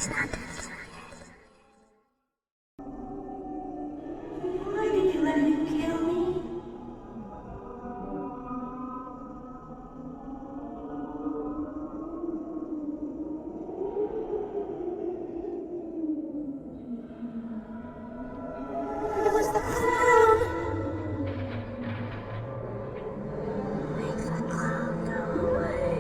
Why did you let him kill me? It was the clown. Make the clown go away.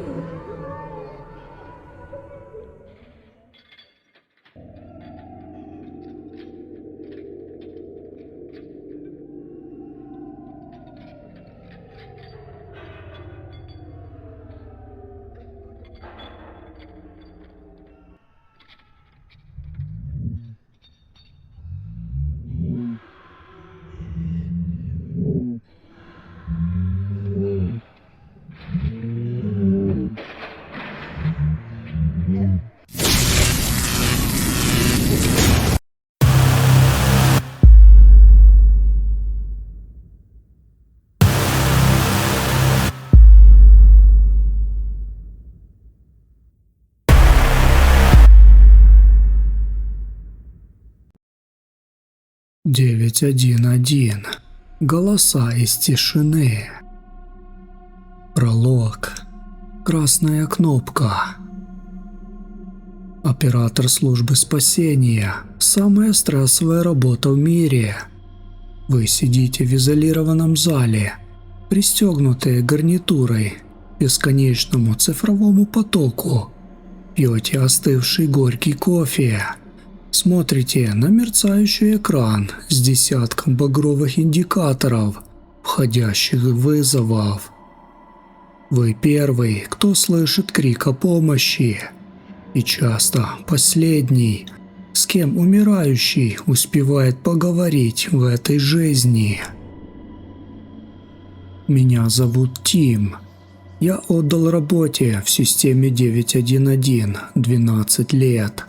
Девять один один. Голоса из тишины. Пролог. Красная кнопка. Оператор службы спасения. Самая стрессовая работа в мире. Вы сидите в изолированном зале, пристегнутые гарнитурой к бесконечному цифровому потоку. Пьете остывший горький кофе. Смотрите на мерцающий экран с десятком багровых индикаторов, входящих вызовов. Вы первый, кто слышит крик о помощи, и часто последний, с кем умирающий успевает поговорить в этой жизни. Меня зовут Тим. Я отдал работе в системе 911 12 лет.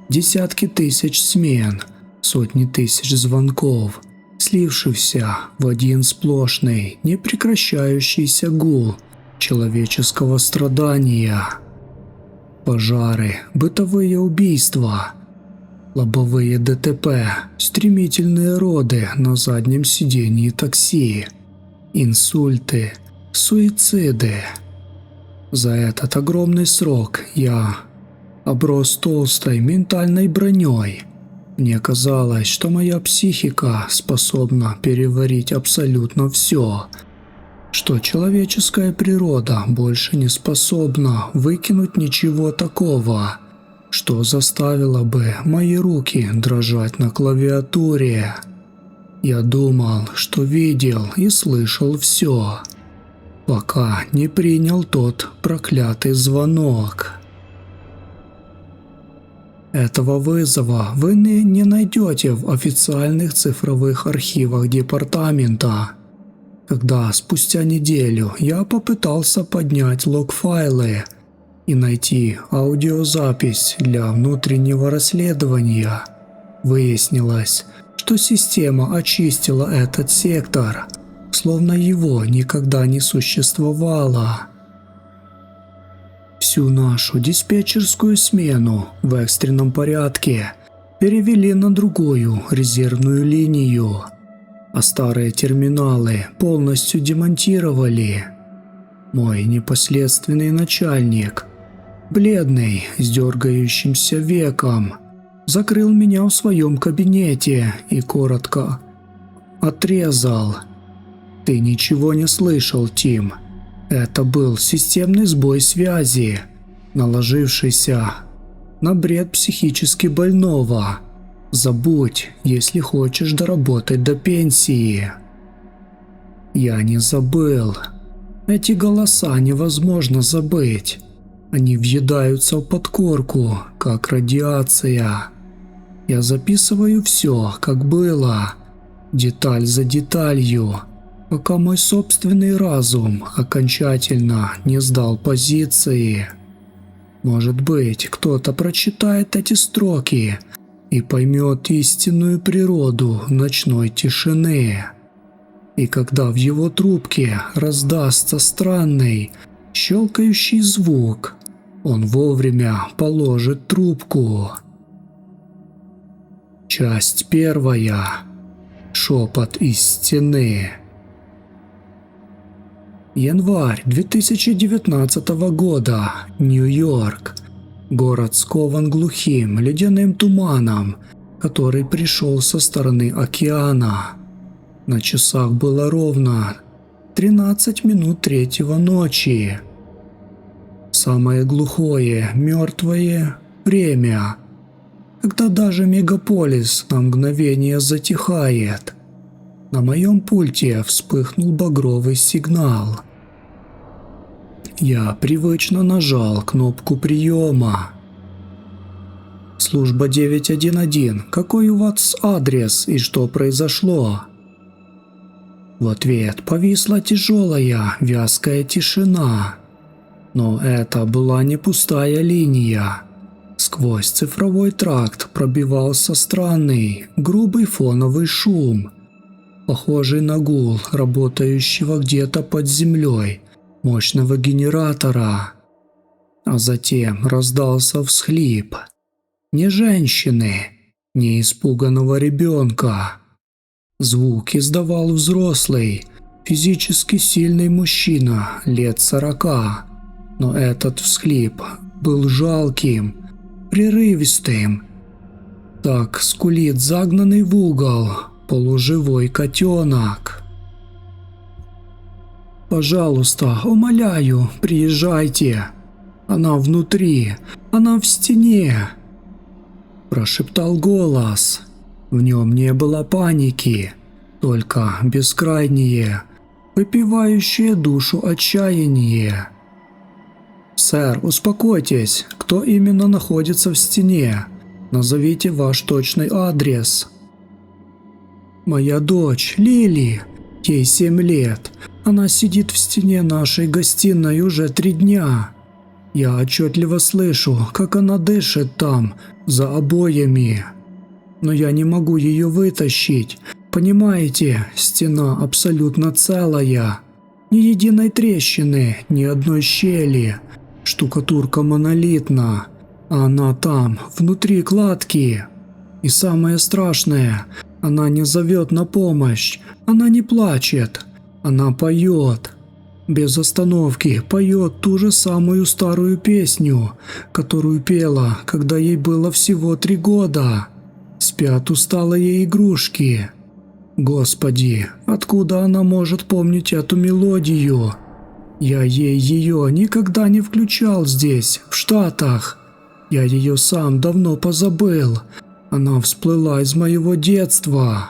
Десятки тысяч смен, сотни тысяч звонков, слившихся в один сплошный, непрекращающийся гул человеческого страдания. Пожары, бытовые убийства, лобовые ДТП, стремительные роды на заднем сидении такси, инсульты, суициды. За этот огромный срок я оброс толстой ментальной броней. Мне казалось, что моя психика способна переварить абсолютно все, что человеческая природа больше не способна выкинуть ничего такого, что заставило бы мои руки дрожать на клавиатуре. Я думал, что видел и слышал все, пока не принял тот проклятый звонок. Этого вызова вы не найдете в официальных цифровых архивах департамента. Когда спустя неделю я попытался поднять лог-файлы и найти аудиозапись для внутреннего расследования, выяснилось, что система очистила этот сектор, словно его никогда не существовало. Всю нашу диспетчерскую смену в экстренном порядке перевели на другую резервную линию, а старые терминалы полностью демонтировали. Мой непосредственный начальник, бледный, с дергающимся веком, закрыл меня в своем кабинете и коротко отрезал: «Ты ничего не слышал, Тим. Это был системный сбой связи, наложившийся на бред психически больного. Забудь, если хочешь доработать до пенсии». Я не забыл. Эти голоса невозможно забыть. Они въедаются в подкорку, как радиация. Я записываю все, как было, деталь за деталью, пока мой собственный разум окончательно не сдал позиции. Может быть, кто-то прочитает эти строки и поймет истинную природу ночной тишины. И когда в его трубке раздастся странный, щелкающий звук, Он вовремя положит трубку. Часть 1. Шепот из стены. Январь 2019 года. Нью-Йорк. Город скован глухим ледяным туманом, который пришел со стороны океана. На часах было ровно 13 минут 3 ночи. Самое глухое, мертвое время, когда даже мегаполис на мгновение затихает. На моем пульте вспыхнул багровый сигнал. Я привычно нажал кнопку приема. Служба 911, какой у вас адрес и что произошло? В ответ повисла тяжелая, вязкая тишина. Но это была не пустая линия. Сквозь цифровой тракт пробивался странный, грубый фоновый шум, похожий на гул работающего где-то под землей мощного генератора. А затем раздался всхлип. Не женщины, не испуганного ребенка. Звук издавал взрослый, физически сильный мужчина лет 40. Но этот всхлип был жалким, прерывистым. Так скулит загнанный в угол полуживой котенок. «Пожалуйста, умоляю, приезжайте. Она внутри, она в стене», – прошептал голос. В нем не было паники, только бескрайнее, выпивающее душу отчаяние. «Сэр, успокойтесь, кто именно находится в стене? Назовите ваш точный адрес». «Моя дочь, Лили, ей 7 лет. Она сидит в стене нашей гостиной уже 3 дня. Я отчетливо слышу, как она дышит там, за обоями. Но я не могу ее вытащить. Понимаете, стена абсолютно целая. Ни единой трещины, ни одной щели. Штукатурка монолитна, а она там, внутри кладки. И самое страшное, она не зовет на помощь, она не плачет, она поет. Без остановки поет ту же самую старую песню, которую пела, когда ей было всего 3 года. Спят усталые игрушки. Господи, откуда она может помнить эту мелодию? Я ей ее никогда не включал здесь, в Штатах. Я ее сам давно позабыл. Она всплыла из моего детства.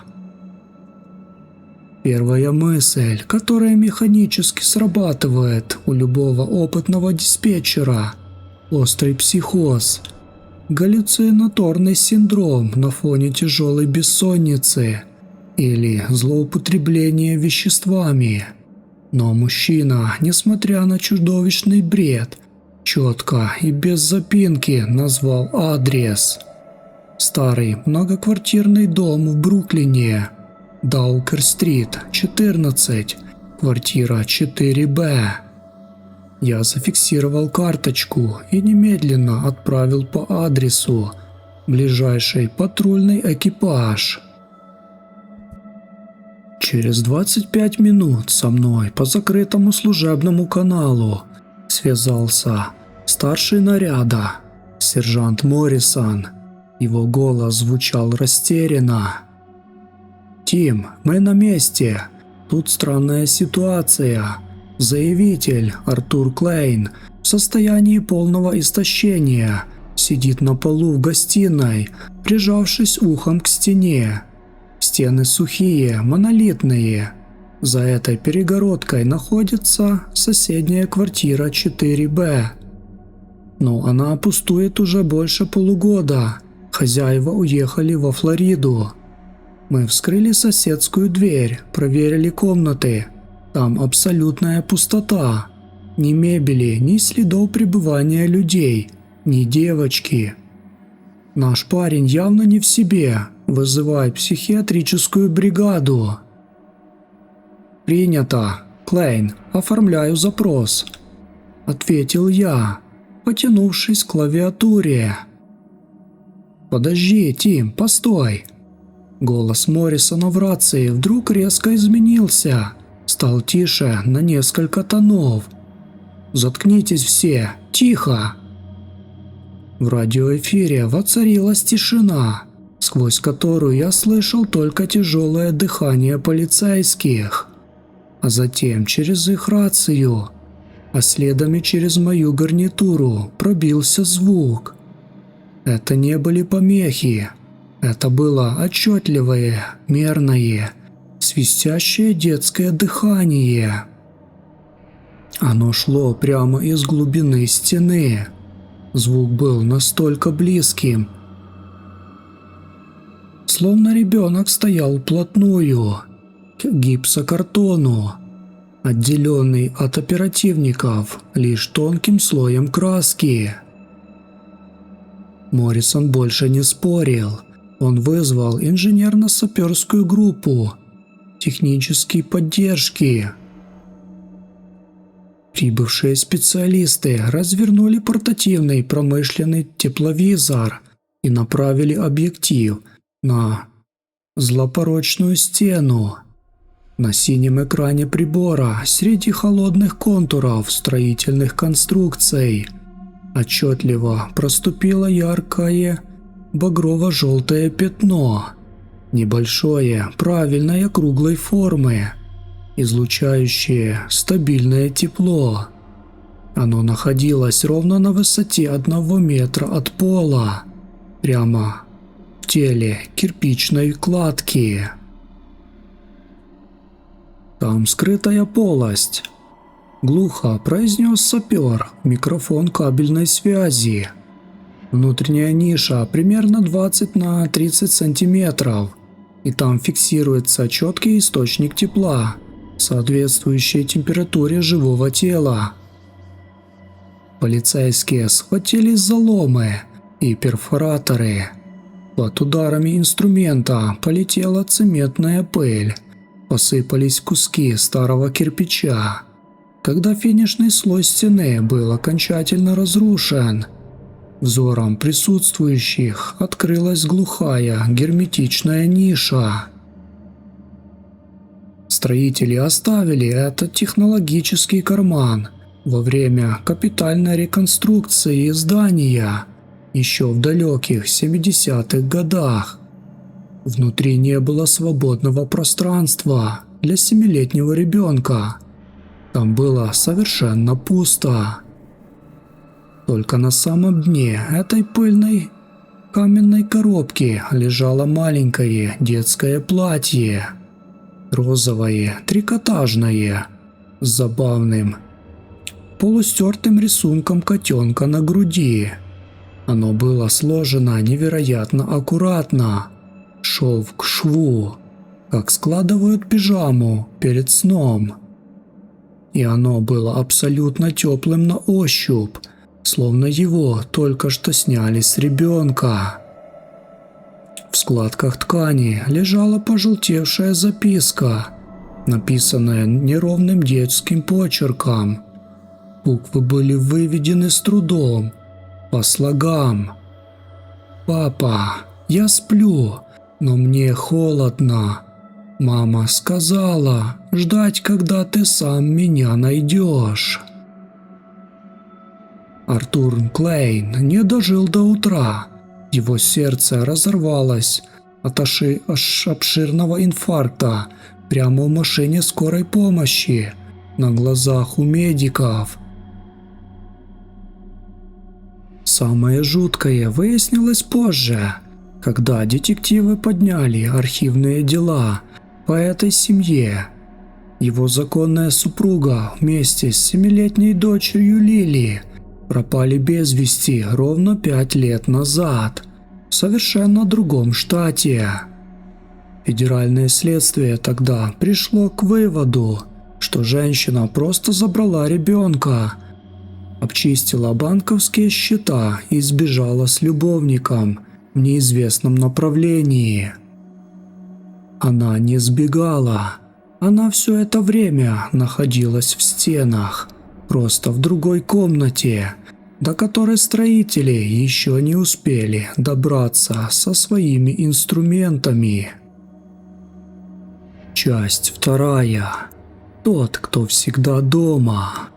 Первая мысль, которая механически срабатывает у любого опытного диспетчера – острый психоз, галлюцинаторный синдром на фоне тяжелой бессонницы или злоупотребления веществами. Но мужчина, несмотря на чудовищный бред, четко и без запинки назвал адрес. Старый многоквартирный дом в Бруклине, Даукер-стрит, 14, квартира 4Б. Я зафиксировал карточку и немедленно отправил по адресу ближайший патрульный экипаж. Через 25 минут со мной по закрытому служебному каналу связался старший наряда, сержант Моррисон. Его голос звучал растерянно. «Тим, мы на месте. Тут странная ситуация. Заявитель Артур Клейн в состоянии полного истощения сидит на полу в гостиной, прижавшись ухом к стене. Стены сухие, монолитные. За этой перегородкой находится соседняя квартира 4Б. Но она пустует уже больше полугода. Хозяева уехали во Флориду. Мы вскрыли соседскую дверь, проверили комнаты. Там абсолютная пустота. Ни мебели, ни следов пребывания людей, ни девочки. Наш парень явно не в себе. Вызывай психиатрическую бригаду». «Принято. Клейн, оформляю запрос», – ответил я. потянувшись к клавиатуре. «Подожди, Тим, постой!» Голос Моррисона в рации вдруг резко изменился, стал тише на несколько тонов. «Заткнитесь все! Тихо!» В радиоэфире воцарилась тишина, сквозь которую я слышал только тяжелое дыхание полицейских. А затем через их рацию, а следом и через мою гарнитуру пробился звук. Это не были помехи, это было отчетливое, мерное, свистящее детское дыхание. Оно шло прямо из глубины стены. Звук был настолько близким, словно ребенок стоял вплотную к гипсокартону, отделенный от оперативников лишь тонким слоем краски. Моррисон больше не спорил. Он вызвал инженерно-саперскую группу технической поддержки. Прибывшие специалисты развернули портативный промышленный тепловизор и направили объектив на злополучную стену. На синем экране прибора среди холодных контуров строительных конструкций отчетливо проступило яркое багрово-желтое пятно, небольшое, правильной округлой формы, излучающее стабильное тепло. Оно находилось ровно на высоте 1 метра от пола, прямо в теле кирпичной кладки. «Там скрытая полость», — глухо произнес сапер в микрофон кабельной связи. «Внутренняя ниша примерно 20 на 30 сантиметров, и там фиксируется четкий источник тепла, соответствующей температуре живого тела». Полицейские схватились за ломы и перфораторы. Под ударами инструмента полетела цементная пыль, посыпались куски старого кирпича. Когда финишный слой стены был окончательно разрушен, взором присутствующих открылась глухая герметичная ниша. Строители оставили этот технологический карман во время капитальной реконструкции здания еще в далеких 70-х годах. Внутри не было свободного пространства для 7-летнего ребенка. Там было совершенно пусто. Только на самом дне этой пыльной каменной коробки лежало маленькое детское платье. Розовое, трикотажное, с забавным, полустертым рисунком котенка на груди. Оно было сложено невероятно аккуратно, шов к шву, как складывают пижаму перед сном. И оно было абсолютно теплым на ощупь, словно его только что сняли с ребенка. В складках ткани лежала пожелтевшая записка, написанная неровным детским почерком. Буквы были выведены с трудом, по слогам. «Папа, я сплю, но мне холодно. Мама сказала ждать, когда ты сам меня найдешь». Артур Клейн не дожил до утра. Его сердце разорвалось от обширного инфаркта прямо в машине скорой помощи, на глазах у медиков. Самое жуткое выяснилось позже, когда детективы подняли архивные дела по этой семье. Его законная супруга вместе с 7-летней дочерью Лили пропали без вести ровно 5 лет назад в совершенно другом штате. Федеральное следствие тогда пришло к выводу, что женщина просто забрала ребенка, обчистила банковские счета и сбежала с любовником в неизвестном направлении. Она не сбегала, она все это время находилась в стенах, просто в другой комнате, до которой строители еще не успели добраться со своими инструментами. Часть 2. Тот, кто всегда дома.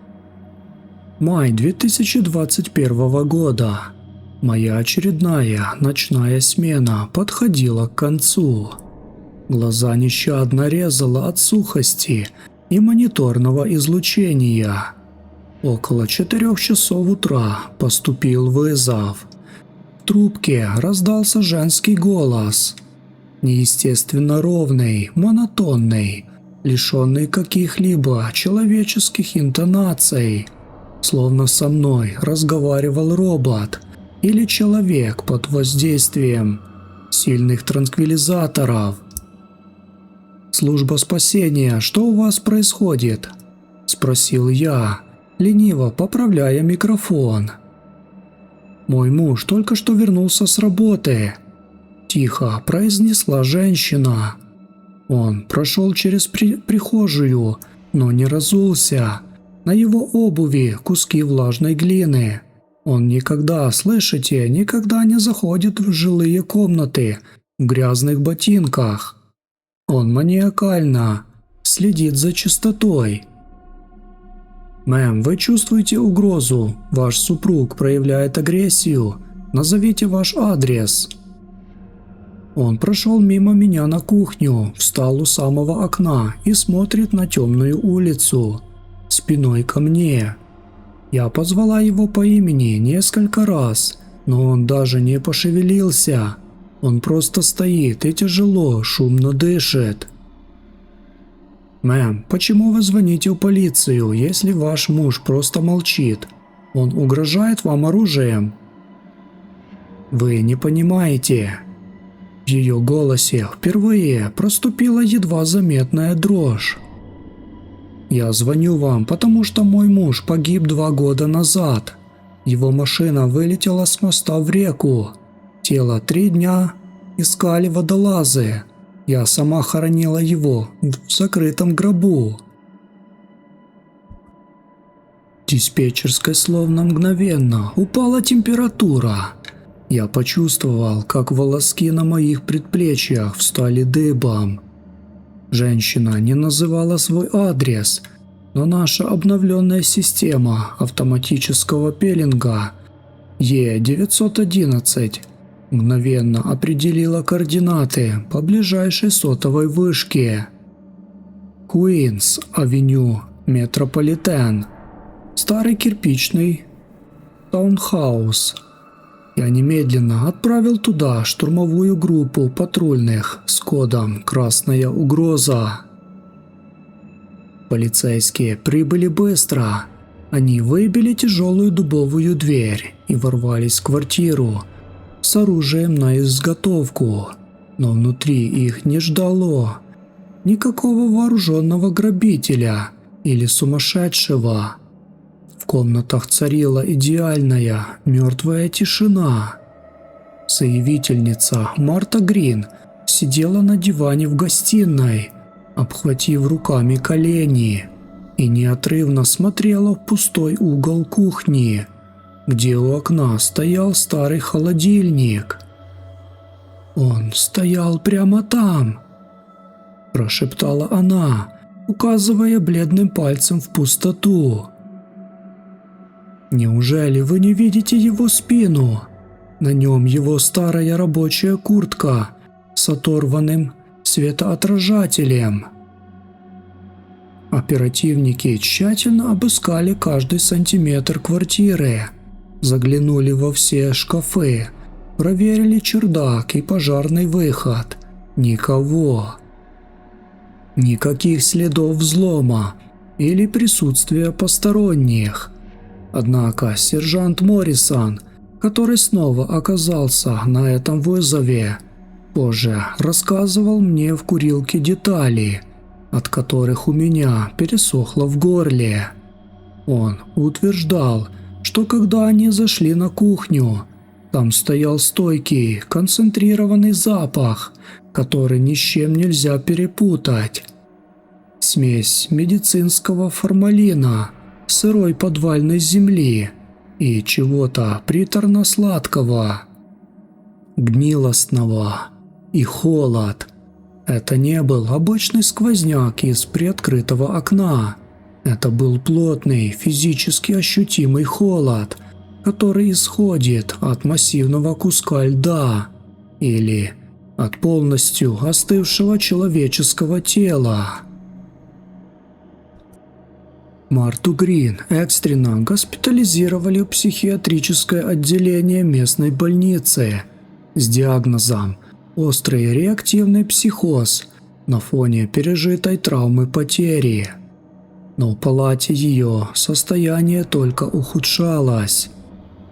Май 2021 года. Моя очередная ночная смена подходила к концу. Глаза нещадно резало от сухости и мониторного излучения. Около 4 часов утра поступил вызов. В трубке раздался женский голос. Неестественно ровный, монотонный, лишенный каких-либо человеческих интонаций. Словно со мной разговаривал робот или человек под воздействием сильных транквилизаторов. «Служба спасения, что у вас происходит?» – спросил я, лениво поправляя микрофон. «Мой муж только что вернулся с работы», – тихо произнесла женщина. Он прошел через прихожую, но не разулся. На его обуви куски влажной глины. Он никогда, слышите, никогда не заходит в жилые комнаты в грязных ботинках. Он маниакально следит за чистотой. «Мэм, вы чувствуете угрозу? Ваш супруг проявляет агрессию. Назовите ваш адрес». Он прошел мимо меня на кухню, встал у самого окна и смотрит на темную улицу, спиной ко мне. Я позвала его по имени несколько раз, но он даже не пошевелился. Он просто стоит и тяжело, шумно дышит. «Мэм, почему вы звоните в полицию, если ваш муж просто молчит? Он угрожает вам оружием?» «Вы не понимаете». В ее голосе впервые проступила едва заметная дрожь. «Я звоню вам, потому что мой муж погиб 2 года назад. Его машина вылетела с моста в реку. Тело 3 дня искали водолазы. Я сама хоронила его в закрытом гробу». В диспетчерской словно мгновенно упала температура. Я почувствовал, как волоски на моих предплечьях встали дыбом. Женщина не называла свой адрес, но наша обновленная система автоматического пеленга Е911 мгновенно определила координаты по ближайшей сотовой вышке. Куинс-авеню, Метрополитен, старый кирпичный таунхаус. Я немедленно отправил туда штурмовую группу патрульных с кодом «Красная угроза». Полицейские прибыли быстро. Они выбили тяжелую дубовую дверь и ворвались в квартиру с оружием на изготовку, но внутри их не ждало никакого вооруженного грабителя или сумасшедшего. В комнатах царила идеальная мертвая тишина. Заявительница Марта Грин сидела на диване в гостиной, обхватив руками колени, и неотрывно смотрела в пустой угол кухни, где у окна стоял старый холодильник. «Он стоял прямо там», – прошептала она, указывая бледным пальцем в пустоту. «Неужели вы не видите его спину? На нем его старая рабочая куртка с оторванным светоотражателем». Оперативники тщательно обыскали каждый сантиметр квартиры, заглянули во все шкафы, проверили чердак и пожарный выход. Никого. Никаких следов взлома или присутствия посторонних. Однако сержант Моррисон, который снова оказался на этом вызове, позже рассказывал мне в курилке детали, от которых у меня пересохло в горле. Он утверждал, что когда они зашли на кухню, там стоял стойкий, концентрированный запах, который ни с чем нельзя перепутать. Смесь медицинского формалина, сырой подвальной земли и чего-то приторно-сладкого, гнилостного и холод. Это не был обычный сквозняк из приоткрытого окна. Это был плотный, физически ощутимый холод, который исходит от массивного куска льда или от полностью остывшего человеческого тела. Марту Грин экстренно госпитализировали в психиатрическое отделение местной больницы с диагнозом «острый реактивный психоз» на фоне пережитой травмы потери. Но в палате ее состояние только ухудшалось.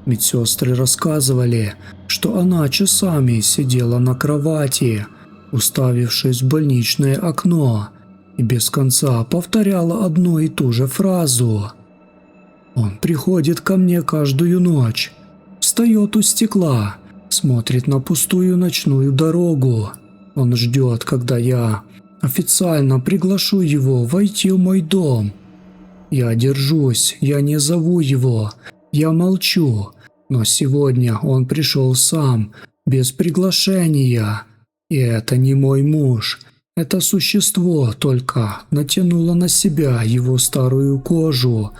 Медсестры рассказывали, что она часами сидела на кровати, уставившись в больничное окно, и без конца повторяла одну и ту же фразу. «Он приходит ко мне каждую ночь, встает у стекла, смотрит на пустую ночную дорогу. Он ждет, когда я официально приглашу его войти в мой дом. Я держусь, я не зову его, я молчу, но сегодня он пришел сам, без приглашения. И это не мой муж. Это существо только натянуло на себя его старую кожу,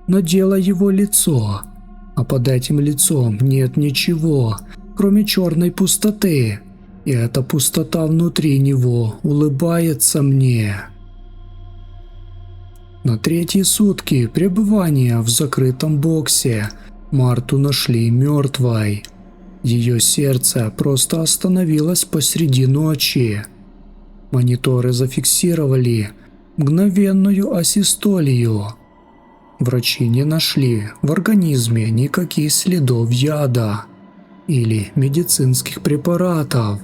надело его лицо, а под этим лицом нет ничего, кроме черной пустоты, и эта пустота внутри него улыбается мне». На третьи сутки пребывания в закрытом боксе Марту нашли мертвой. Ее сердце просто остановилось посреди ночи. Мониторы зафиксировали мгновенную асистолию. Врачи не нашли в организме никаких следов яда или медицинских препаратов.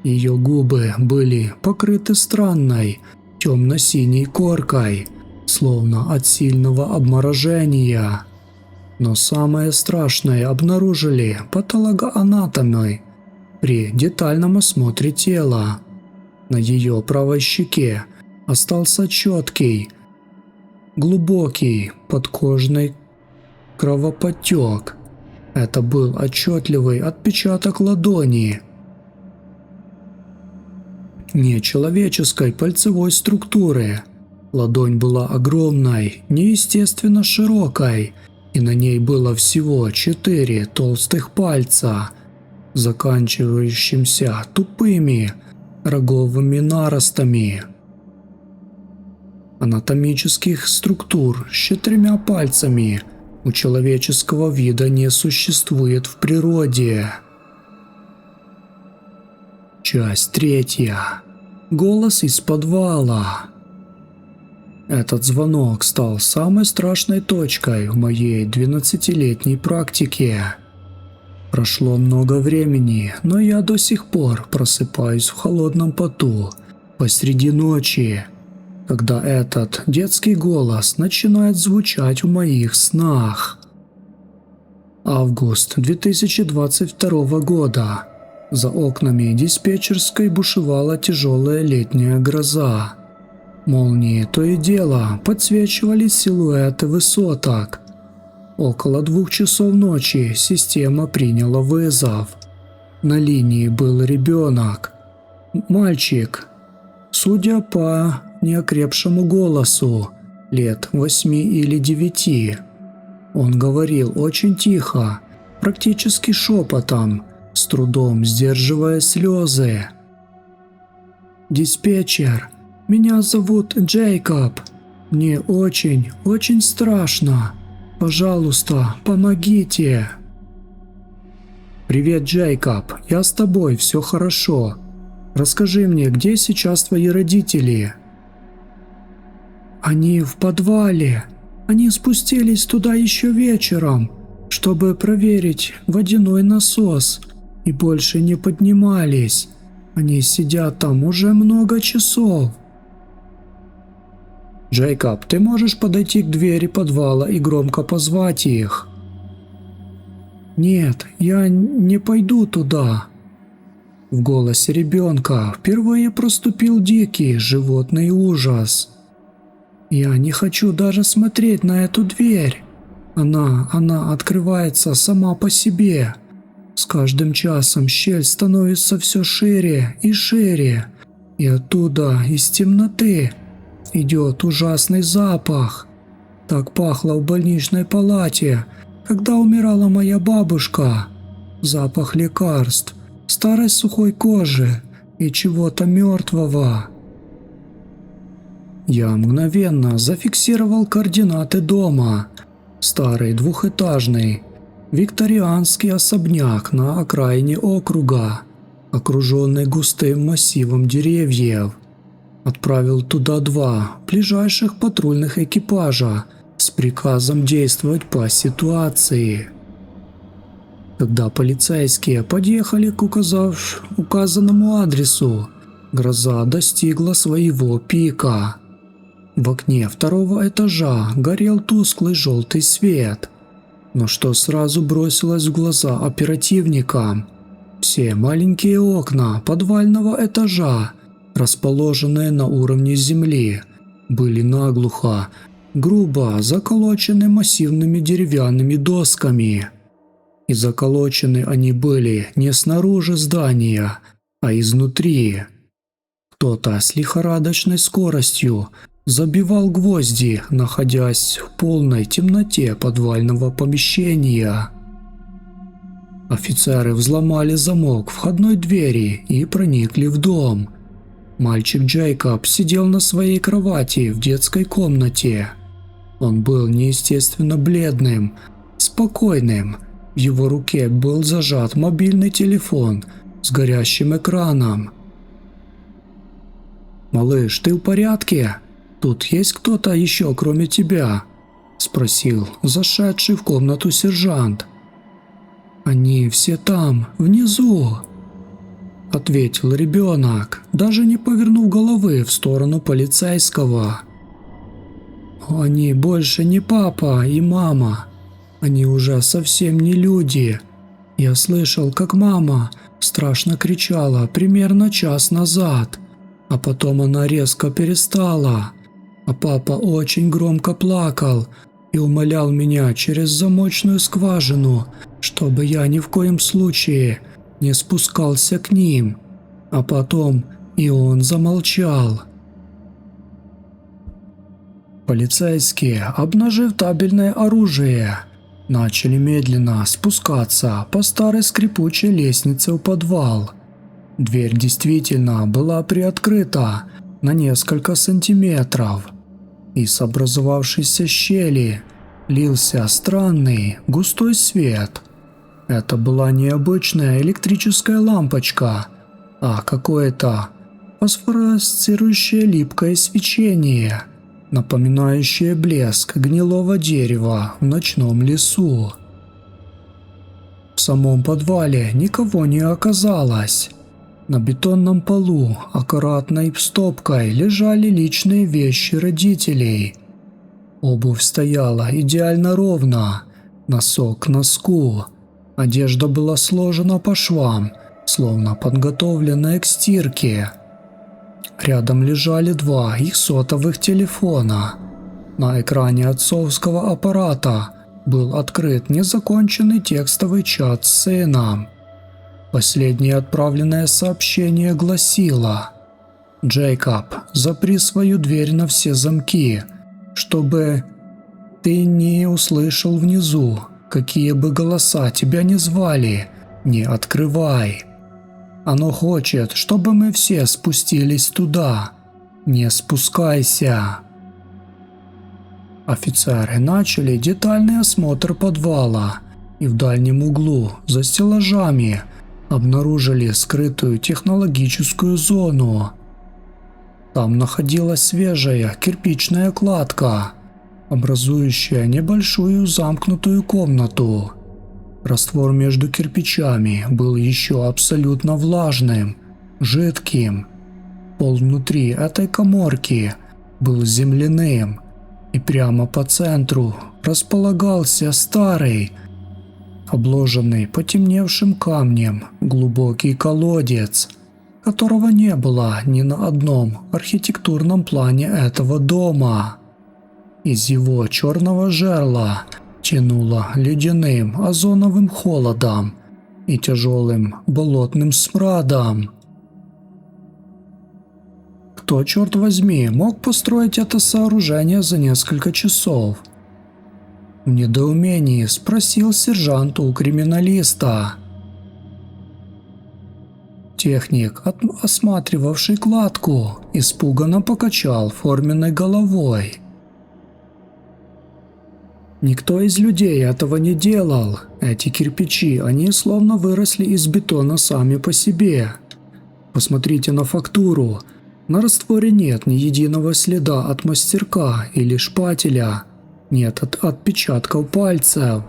Ее губы были покрыты странной темно-синей коркой, словно от сильного обморожения. Но самое страшное обнаружили патологоанатомы при детальном осмотре тела. На ее правой щеке остался четкий, глубокий подкожный кровоподтек. Это был отчетливый отпечаток ладони нечеловеческой пальцевой структуры. Ладонь была огромной, неестественно широкой, и на ней было всего 4 толстых пальца, заканчивающимся тупыми роговыми наростами. Анатомических структур с 4 пальцами у человеческого вида не существует в природе. Часть 3. Голос из подвала. Этот звонок стал самой страшной точкой в моей 12-летней практике. Прошло много времени, но я до сих пор просыпаюсь в холодном поту посреди ночи, когда этот детский голос начинает звучать в моих снах. Август 2022 года. За окнами диспетчерской бушевала тяжелая летняя гроза. Молнии то и дело подсвечивали силуэты высоток. Около 2 часов ночи система приняла вызов. На линии был ребенок. Мальчик, судя по неокрепшему голосу, лет 8 или 9. Он говорил очень тихо, практически шепотом, с трудом сдерживая слезы. «Диспетчер, меня зовут Джейкоб. Мне очень, очень страшно. Пожалуйста, помогите». «Привет, Джейкоб, я с тобой, все хорошо. Расскажи мне, где сейчас твои родители?» «Они в подвале. Они спустились туда еще вечером, чтобы проверить водяной насос, и больше не поднимались. Они сидят там уже много часов». «Джейкоб, ты можешь подойти к двери подвала и громко позвать их?» «Нет, я не пойду туда». В голосе ребенка впервые проступил дикий животный ужас. «Я не хочу даже смотреть на эту дверь. Она открывается сама по себе. С каждым часом щель становится все шире и шире, и оттуда, из темноты, идет ужасный запах. Так пахло в больничной палате, когда умирала моя бабушка. Запах лекарств, старой сухой кожи и чего-то мертвого. Я мгновенно зафиксировал координаты дома. Старый двухэтажный викторианский особняк на окраине округа, окруженный густым массивом деревьев. Отправил туда 2 ближайших патрульных экипажа с приказом действовать по ситуации. Когда полицейские подъехали к указанному адресу, гроза достигла своего пика. В окне 2-го этажа горел тусклый желтый свет. Но что сразу бросилось в глаза оперативникам? Все маленькие окна подвального этажа, расположенные на уровне земли, были наглухо, грубо заколочены массивными деревянными досками. И заколочены они были не снаружи здания, а изнутри. Кто-то с лихорадочной скоростью забивал гвозди, находясь в полной темноте подвального помещения. Офицеры взломали замок входной двери и проникли в дом. Мальчик Джейкоб сидел на своей кровати в детской комнате. Он был неестественно бледным, спокойным. В его руке был зажат мобильный телефон с горящим экраном. «Малыш, ты в порядке? Тут есть кто-то еще, кроме тебя?» – спросил зашедший в комнату сержант. «Они все там, внизу», – ответил ребенок, даже не повернув головы в сторону полицейского. «Они больше не папа и мама. Они уже совсем не люди. Я слышал, как мама страшно кричала примерно час назад, а потом она резко перестала. А папа очень громко плакал и умолял меня через замочную скважину, чтобы я ни в коем случае не спускался к ним. А потом и он замолчал». Полицейские, обнажив табельное оружие, начали медленно спускаться по старой скрипучей лестнице в подвал. Дверь действительно была приоткрыта на несколько сантиметров. Из образовавшейся щели лился странный густой свет. Это была не обычная электрическая лампочка, а какое-то фосфоресцирующее липкое свечение, напоминающее блеск гнилого дерева в ночном лесу. В самом подвале никого не оказалось. На бетонном полу аккуратной стопкой лежали личные вещи родителей. Обувь стояла идеально ровно, носок к носку. Одежда была сложена по швам, словно подготовленная к стирке. Рядом лежали 2 их сотовых телефона. На экране отцовского аппарата был открыт незаконченный текстовый чат с сыном. Последнее отправленное сообщение гласило: «Джейкоб, запри свою дверь на все замки, чтобы ты не услышал внизу, какие бы голоса тебя ни звали, не открывай. Оно хочет, чтобы мы все спустились туда. Не спускайся». Офицеры начали детальный осмотр подвала, и в дальнем углу, за стеллажами, обнаружили скрытую технологическую зону. Там находилась свежая кирпичная кладка, образующая небольшую замкнутую комнату. Раствор между кирпичами был еще абсолютно влажным, жидким. Пол внутри этой каморки был земляным, и прямо по центру располагался старый, обложенный потемневшим камнем, глубокий колодец, которого не было ни на одном архитектурном плане этого дома. Из его черного жерла тянуло ледяным озоновым холодом и тяжелым болотным смрадом. Кто, черт возьми, мог построить это сооружение за несколько часов? В недоумении спросил сержант у криминалиста. Техник, осматривавший кладку, испуганно покачал форменной головой. Никто из людей этого не делал. Эти кирпичи, они словно выросли из бетона сами по себе. Посмотрите на фактуру. На растворе нет ни единого следа от мастерка или шпателя. Нет отпечатков пальцев.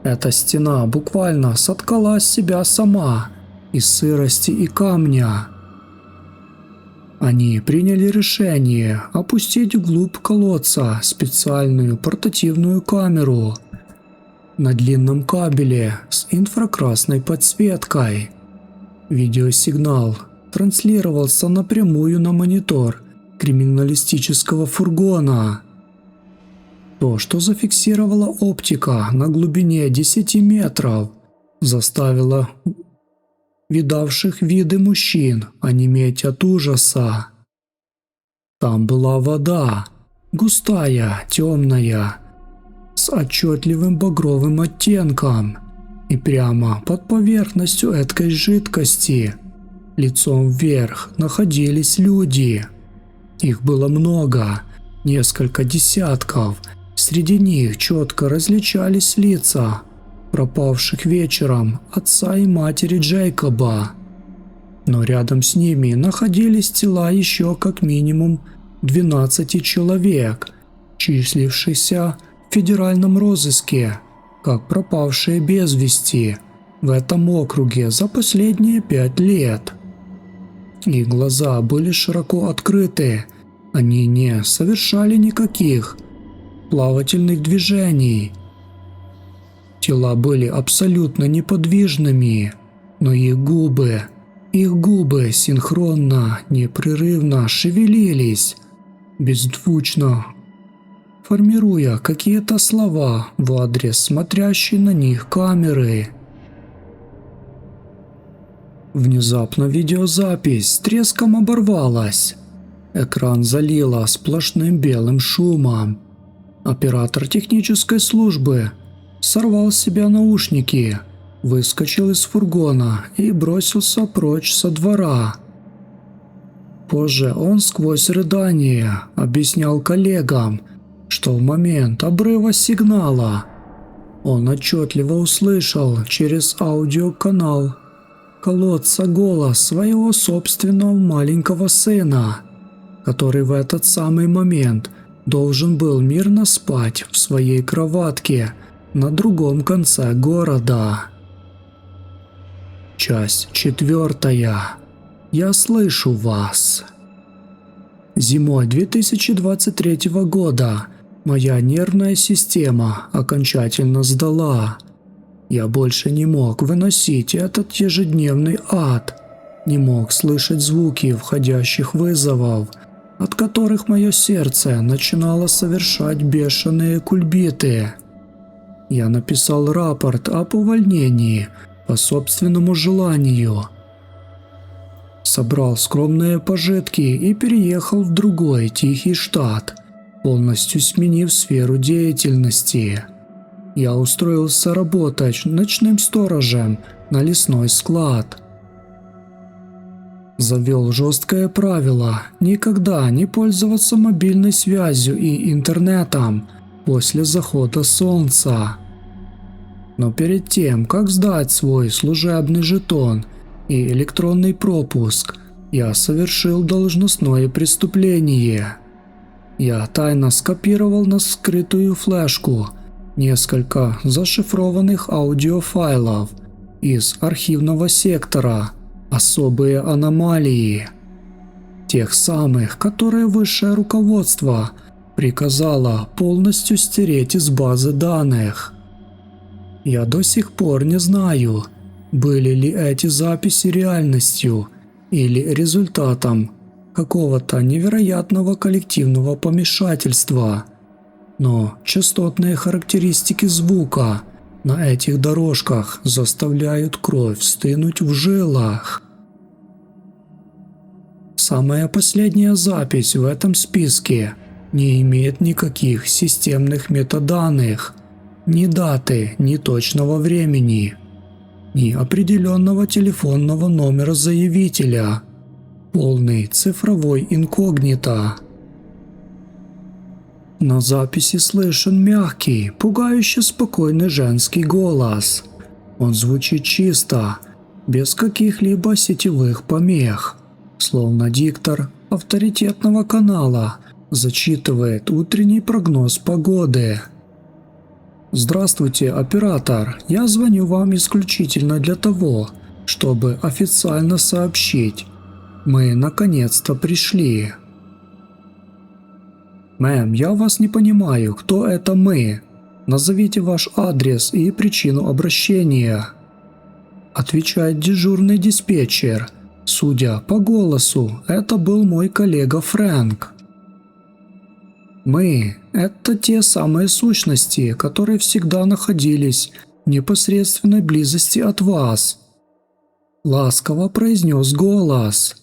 Эта стена буквально соткала себя сама из сырости и камня. Они приняли решение опустить вглубь колодца специальную портативную камеру на длинном кабеле с инфракрасной подсветкой. Видеосигнал транслировался напрямую на монитор криминалистического фургона. То, что зафиксировала оптика на глубине 10 метров, заставило видавших виды мужчин онеметь от ужаса. Там была вода, густая, темная, с отчетливым багровым оттенком, и прямо под поверхностью этой жидкости, лицом вверх, находились люди. Их было много, несколько десятков, среди них четко различались лица пропавших вечером отца и матери Джейкоба. Но рядом с ними находились тела еще как минимум 12 человек, числившихся в федеральном розыске, как пропавшие без вести в этом округе за последние 5 лет. Их глаза были широко открыты, они не совершали никаких плавательных движений. Тела были абсолютно неподвижными, но их губы синхронно, непрерывно шевелились, беззвучно формируя какие-то слова в адрес смотрящей на них камеры. Внезапно видеозапись с треском оборвалась. Экран залило сплошным белым шумом. Оператор технической службы сорвал с себя наушники, выскочил из фургона и бросился прочь со двора. Позже он сквозь рыдания объяснял коллегам, что в момент обрыва сигнала он отчетливо услышал через аудиоканал колодца голос своего собственного маленького сына, который в этот самый момент должен был мирно спать в своей кроватке на другом конце города. Часть 4. Я слышу вас. Зимой 2023 года моя нервная система окончательно сдала. Я больше не мог выносить этот ежедневный ад, не мог слышать звуки входящих вызовов, от которых мое сердце начинало совершать бешеные кульбиты. Я написал рапорт об увольнении по собственному желанию, собрал скромные пожитки и переехал в другой тихий штат, полностью сменив сферу деятельности. Я устроился работать ночным сторожем на лесной склад. Завел жесткое правило никогда не пользоваться мобильной связью и интернетом после захода солнца. Но перед тем, как сдать свой служебный жетон и электронный пропуск, я совершил должностное преступление. Я тайно скопировал на скрытую флешку несколько зашифрованных аудиофайлов из архивного сектора «Особые аномалии». Тех самых, которые высшее руководство приказало полностью стереть из базы данных. Я до сих пор не знаю, были ли эти записи реальностью или результатом какого-то невероятного коллективного помешательства. Но частотные характеристики звука на этих дорожках заставляют кровь стынуть в жилах. Самая последняя запись в этом списке не имеет никаких системных метаданных, ни даты, ни точного времени, ни определенного телефонного номера заявителя. Полный цифровой инкогнито. На записи слышен мягкий, пугающе спокойный женский голос. Он звучит чисто, без каких-либо сетевых помех, словно диктор авторитетного канала зачитывает утренний прогноз погоды. «Здравствуйте, оператор. Я звоню вам исключительно для того, чтобы официально сообщить. Мы наконец-то пришли». «Мэм, я вас не понимаю, кто это мы? Назовите ваш адрес и причину обращения», – отвечает дежурный диспетчер. Судя по голосу, это был мой коллега Фрэнк. «Мы – это те самые сущности, которые всегда находились в непосредственной близости от вас», – ласково произнес голос.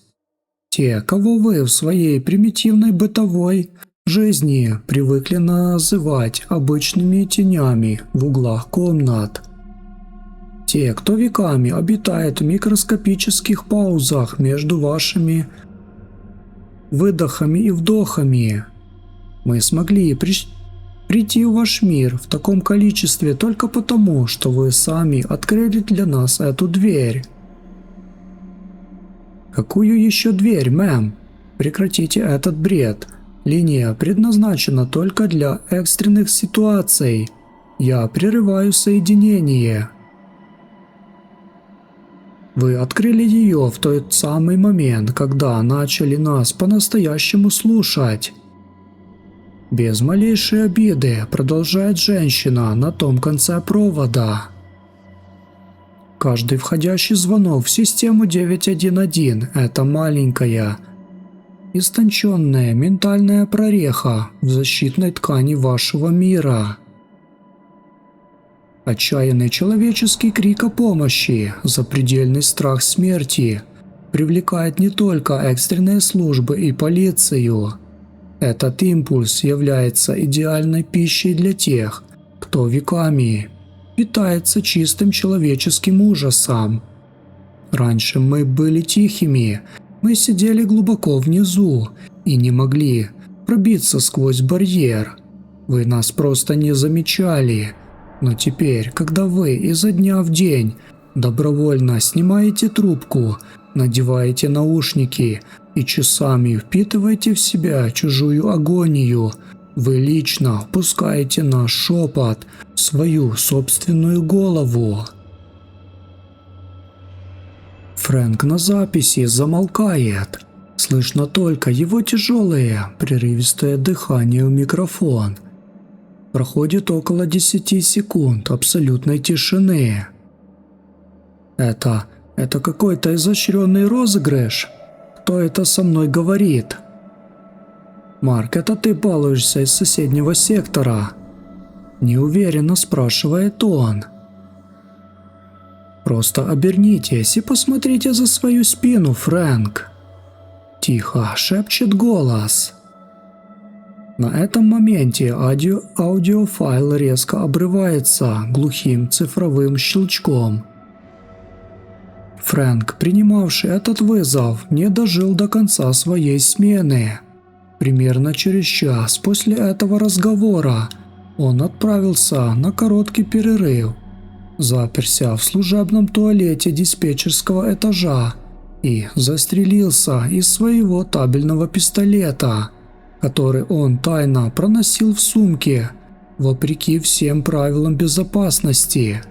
«Те, кого вы в своей примитивной бытовой жизни привыкли называть обычными тенями в углах комнат. Те, кто веками обитает в микроскопических паузах между вашими выдохами и вдохами. Мы смогли прийти в ваш мир в таком количестве только потому, что вы сами открыли для нас эту дверь». «Какую еще дверь, мэм? Прекратите этот бред. Линия предназначена только для экстренных ситуаций. Я прерываю соединение». «Вы открыли ее в тот самый момент, когда начали нас по-настоящему слушать». Без малейшей обиды продолжает женщина на том конце провода. «Каждый входящий звонок в систему 911 – это маленькая, истонченная ментальная прореха в защитной ткани вашего мира. Отчаянный человеческий крик о помощи, запредельный страх смерти привлекает не только экстренные службы и полицию. Этот импульс является идеальной пищей для тех, кто веками питается чистым человеческим ужасом. Раньше мы были тихими, мы сидели глубоко внизу и не могли пробиться сквозь барьер. Вы нас просто не замечали. Но теперь, когда вы изо дня в день добровольно снимаете трубку, надеваете наушники и часами впитываете в себя чужую агонию, вы лично впускаете наш шепот в свою собственную голову». Фрэнк на записи замолкает. Слышно только его тяжелое, прерывистое дыхание в микрофон. Проходит около 10 секунд абсолютной тишины. Это какой-то изощренный розыгрыш? Кто это со мной говорит? «Марк, это ты балуешься из соседнего сектора?» Неуверенно спрашивает он. «Просто обернитесь и посмотрите за свою спину, Фрэнк!» Тихо шепчет голос. На этом моменте аудиофайл резко обрывается глухим цифровым щелчком. Фрэнк, принимавший этот вызов, не дожил до конца своей смены. Примерно через час после этого разговора он отправился на короткий перерыв, заперся в служебном туалете диспетчерского этажа и застрелился из своего табельного пистолета, который он тайно проносил в сумке, вопреки всем правилам безопасности.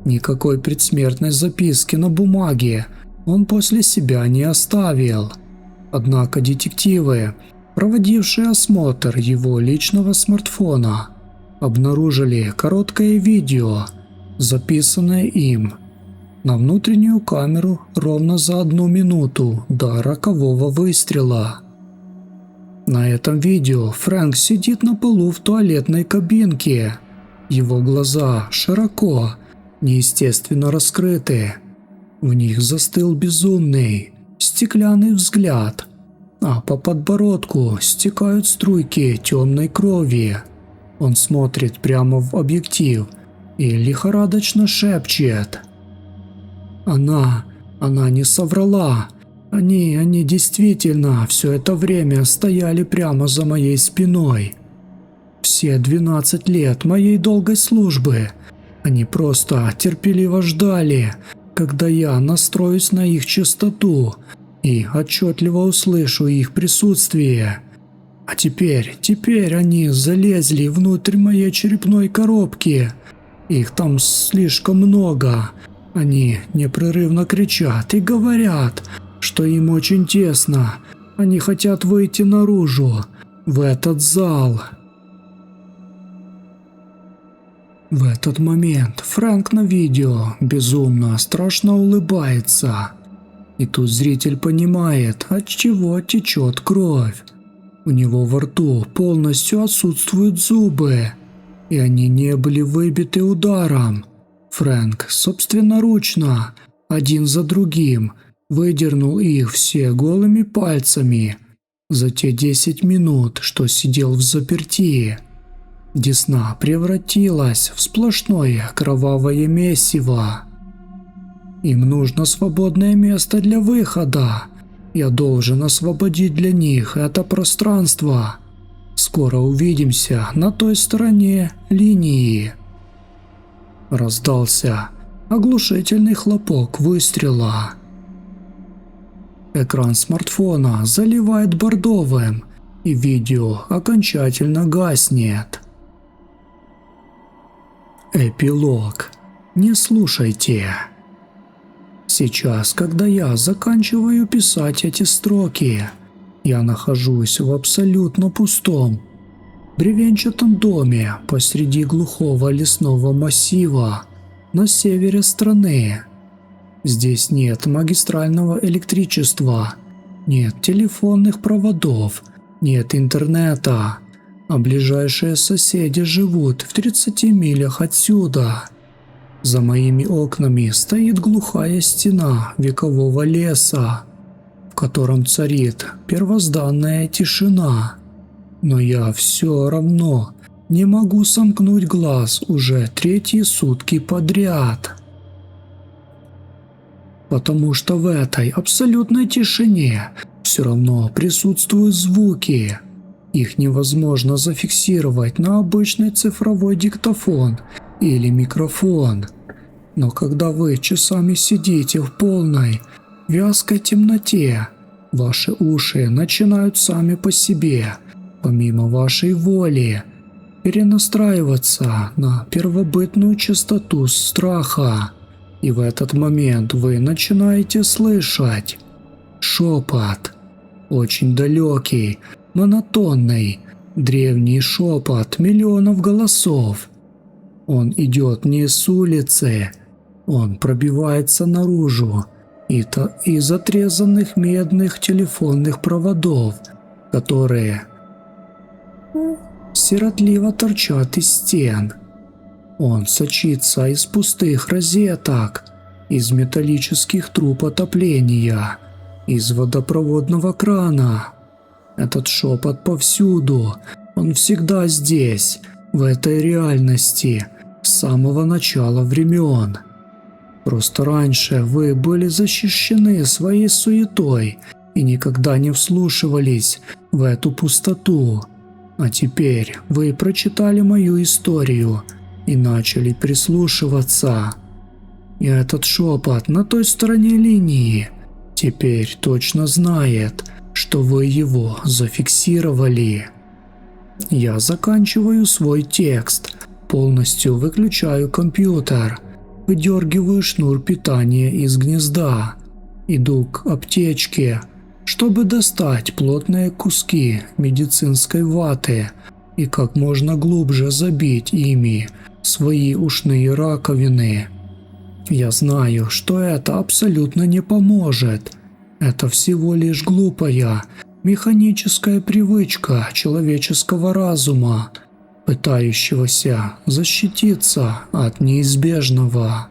Никакой предсмертной записки на бумаге он после себя не оставил. Однако детективы, проводившие осмотр его личного смартфона, обнаружили короткое видео, записанное им на внутреннюю камеру ровно за 1 минуту до рокового выстрела. На этом видео Фрэнк сидит на полу в туалетной кабинке. Его глаза широко, неестественно раскрыты. В них застыл безумный, стеклянный взгляд, а по подбородку стекают струйки темной крови. Он смотрит прямо в объектив и лихорадочно шепчет. Она не соврала. Они действительно все это время стояли прямо за моей спиной. Все 12 лет моей долгой службы они просто терпеливо ждали, когда я настроюсь на их частоту и отчетливо услышу их присутствие. А теперь они залезли внутрь моей черепной коробки. Их там слишком много. Они непрерывно кричат и говорят, что им очень тесно. Они хотят выйти наружу, в этот зал. В этот момент Фрэнк на видео безумно страшно улыбается. И тут зритель понимает, от чего течет кровь. У него во рту полностью отсутствуют зубы, и они не были выбиты ударом. Фрэнк собственноручно, один за другим, выдернул их все голыми пальцами за те 10 минут, что сидел в заперти. Десна превратилась в сплошное кровавое месиво. Им нужно свободное место для выхода. Я должен освободить для них это пространство. Скоро увидимся на той стороне линии. Раздался оглушительный хлопок выстрела. Экран смартфона заливает бордовым, и видео окончательно гаснет. Эпилог. Не слушайте. Сейчас, когда я заканчиваю писать эти строки, я нахожусь в абсолютно пустом, бревенчатом доме посреди глухого лесного массива на севере страны. Здесь нет магистрального электричества, нет телефонных проводов, нет интернета, а ближайшие соседи живут в 30 милях отсюда. За моими окнами стоит глухая стена векового леса, в котором царит первозданная тишина. Но я все равно не могу сомкнуть глаз уже 3 сутки подряд. Потому что в этой абсолютной тишине все равно присутствуют звуки. Их невозможно зафиксировать на обычный цифровой диктофон или микрофон. Но когда вы часами сидите в полной, вязкой темноте, ваши уши начинают сами по себе, помимо вашей воли, перенастраиваться на первобытную частоту страха. И в этот момент вы начинаете слышать шепот, очень далекий, монотонный, древний шепот миллионов голосов. Он идет не с улицы, он пробивается наружу из отрезанных медных телефонных проводов, которые сиротливо торчат из стен. Он сочится из пустых розеток, из металлических труб отопления, из водопроводного крана. Этот шепот повсюду, он всегда здесь, в этой реальности, с самого начала времен. Просто раньше вы были защищены своей суетой и никогда не вслушивались в эту пустоту. А теперь вы прочитали мою историю и начали прислушиваться. И этот шепот на той стороне линии теперь точно знает, что вы его зафиксировали. Я заканчиваю свой текст, полностью выключаю компьютер, выдергиваю шнур питания из гнезда, иду к аптечке, чтобы достать плотные куски медицинской ваты и как можно глубже забить ими свои ушные раковины. Я знаю, что это абсолютно не поможет. Это всего лишь глупая, Механическая привычка человеческого разума, пытающегося защититься от неизбежного.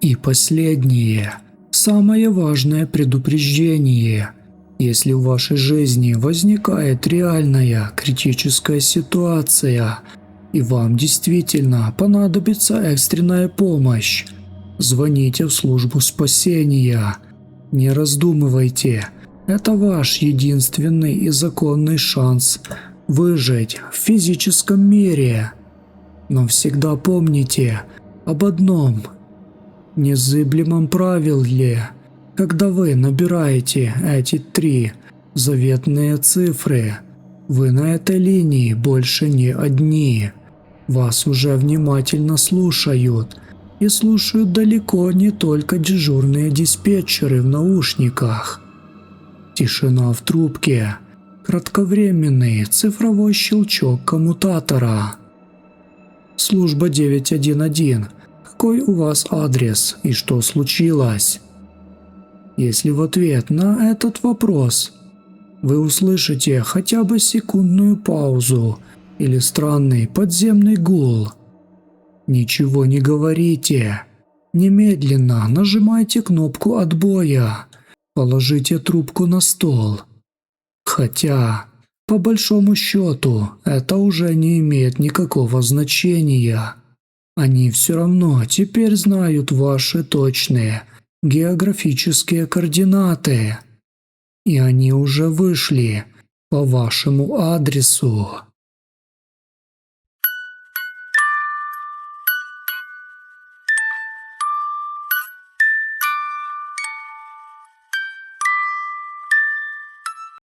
И последнее, самое важное предупреждение. Если в вашей жизни возникает реальная критическая ситуация, и вам действительно понадобится экстренная помощь, звоните в службу спасения. Не раздумывайте, это ваш единственный и законный шанс выжить в физическом мире. Но всегда помните об одном незыблемом правиле. Когда вы набираете эти 3 заветные цифры, вы на этой линии больше не одни. Вас уже внимательно слушают. И слушают далеко не только дежурные диспетчеры в наушниках. Тишина в трубке. Кратковременный цифровой щелчок коммутатора. Служба 911. Какой у вас адрес и что случилось? Если в ответ на этот вопрос вы услышите хотя бы секундную паузу или странный подземный гул, ничего не говорите. Немедленно нажимайте кнопку отбоя. Положите трубку на стол. Хотя, по большому счету, это уже не имеет никакого значения. Они все равно теперь знают ваши точные географические координаты. И они уже вышли по вашему адресу.